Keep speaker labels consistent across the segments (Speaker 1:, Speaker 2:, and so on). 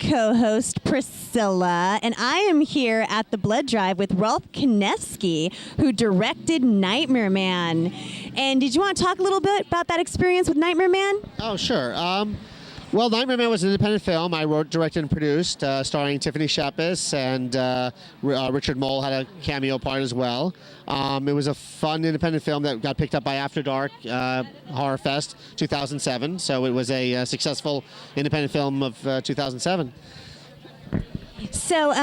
Speaker 1: co-host Priscilla, and I am here at the blood drive with Rolfe Kenefsky, who directed Nightmare Man. And did you want to talk a little bit about that experience with Nightmare Man?
Speaker 2: Oh, sure. Well, Nightmare Man was an independent film I wrote, directed, and produced, starring Tiffany Shepis, and Richard Mole had a cameo part as well. It was a fun independent film that got picked up by After Dark Horror Fest 2007, so it was a successful independent film of 2007.
Speaker 1: So,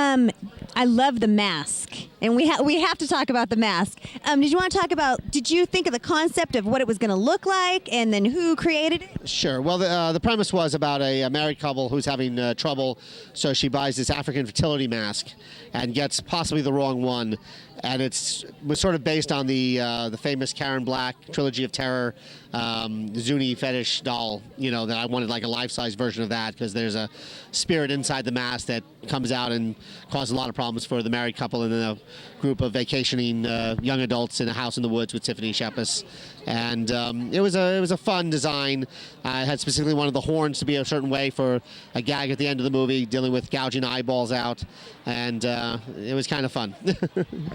Speaker 1: I love the mask, and we have to talk about the mask. Did you want to talk about? Did you think of the concept of what it was going to look like, and then who created it?
Speaker 2: Sure. Well, the premise was about a married couple who's having trouble, so she buys this African fertility mask, and gets possibly the wrong one, and was sort of based on the famous Karen Black Trilogy of Terror Zuni fetish doll. You know, that I wanted like a life-size version of that, because there's a spirit inside the mask that comes out and causes a lot of problems for the married couple and then a group of vacationing young adults in a house in the woods with Tiffany Shepis. And it was a fun design. I had specifically wanted the horns to be a certain way for a gag at the end of the movie, dealing with gouging eyeballs out, and it was kind of fun.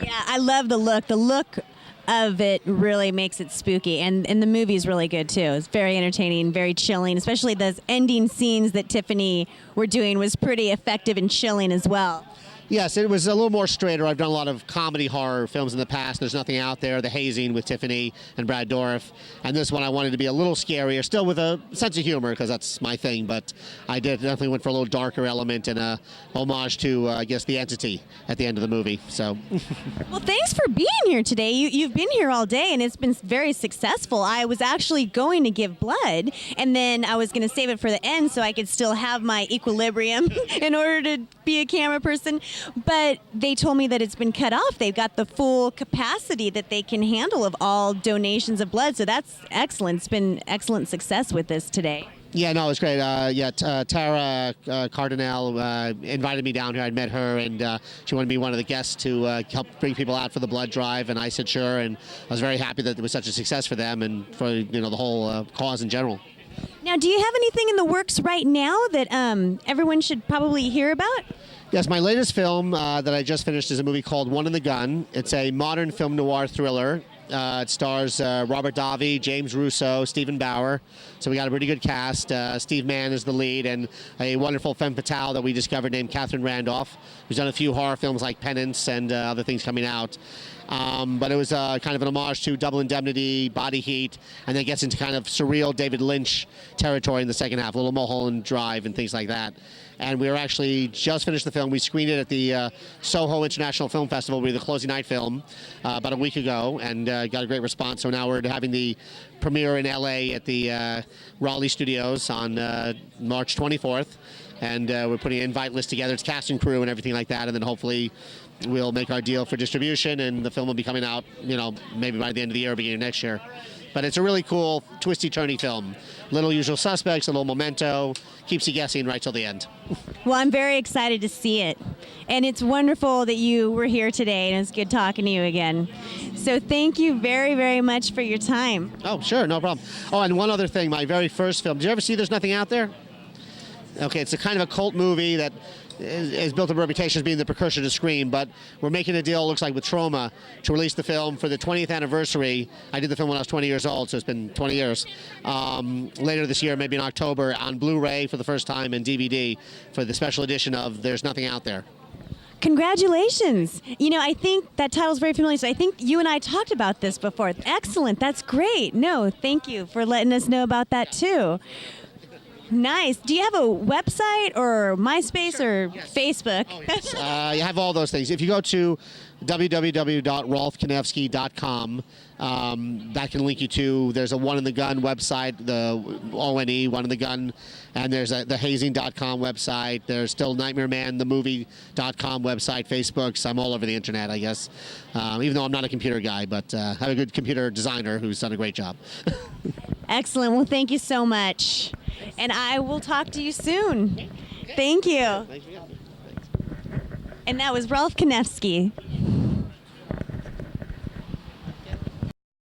Speaker 1: Yeah, I love the look. The look of it really makes it spooky, and the movie is really good too. It's very entertaining, very chilling, especially those ending scenes that Tiffany were doing was pretty effective and chilling as well.
Speaker 2: Yes, it was a little more straighter. I've done a lot of comedy horror films in the past. There's Nothing Out There, The Hazing with Tiffany and Brad Dourif. And this one I wanted to be a little scarier, still with a sense of humor, because that's my thing. But I definitely went for a little darker element and a homage to, I guess, the entity at the end of the movie. So.
Speaker 1: Well, thanks for being here today. You've been here all day, and it's been very successful. I was actually going to give blood, and then I was going to save it for the end so I could still have my equilibrium in order to be a camera person. But they told me that it's been cut off. They've got the full capacity that they can handle of all donations of blood. So that's excellent. It's been excellent success with this today.
Speaker 2: Yeah, no, it was great. Tara Cardinale invited me down here. I'd met her, and she wanted to be one of the guests to help bring people out for the blood drive, and I said sure, and I was very happy that it was such a success for them and for the whole cause in general.
Speaker 1: Now, do you have anything in the works right now that everyone should probably hear about?
Speaker 2: Yes, my latest film that I just finished is a movie called One in the Gun. It's a modern film noir thriller. It stars Robert Davi, James Russo, Stephen Bauer. So we got a pretty good cast. Steve Mann is the lead, and a wonderful femme fatale that we discovered named Catherine Randolph, who's done a few horror films like Penance and other things coming out. But it was kind of an homage to Double Indemnity, Body Heat, and then gets into kind of surreal David Lynch territory in the second half, a little Mulholland Drive and things like that. And we were actually just finished the film. We screened it at the Soho International Film Festival. We were the closing night film about a week ago, and got a great response. So now we're having the premiere in LA at the Raleigh Studios on March 24th. And we're putting an invite list together. It's cast and crew and everything like that. And then hopefully we'll make our deal for distribution, and the film will be coming out, maybe by the end of the year or beginning of next year. But it's a really cool, twisty-turny film. Little Usual Suspects, a little Memento, keeps you guessing right till the end.
Speaker 1: Well, I'm very excited to see it. And it's wonderful that you were here today, and it's good talking to you again. So thank you very, very much for your time.
Speaker 2: Oh, sure, no problem. Oh, and one other thing, my very first film. Did you ever see There's Nothing Out There? Okay, it's a kind of a cult movie that has built up a reputation as being the precursor to Scream, but we're making a deal, it looks like, with Troma to release the film for the 20th anniversary. I did the film when I was 20 years old, so it's been 20 years. Later this year, maybe in October, on Blu-ray for the first time and DVD for the special edition of There's Nothing Out There.
Speaker 1: Congratulations. I think that title's very familiar, so I think you and I talked about this before. Excellent. That's great. No, thank you for letting us know about that, too. Nice. Do you have a website or MySpace or Facebook?
Speaker 2: Oh, yes. You have all those things. If you go to www.rolfkenefsky.com, that can link you to, there's a One in the Gun website, the ONE, One in the Gun, and there's the hazing.com website. There's still Nightmare Man, the movie.com website, Facebooks. I'm all over the internet, I guess, even though I'm not a computer guy, but I have a good computer designer who's done a great job.
Speaker 1: Excellent. Well, thank you so much. And I will talk to you soon. Thank you. And that was Rolfe Kenefsky.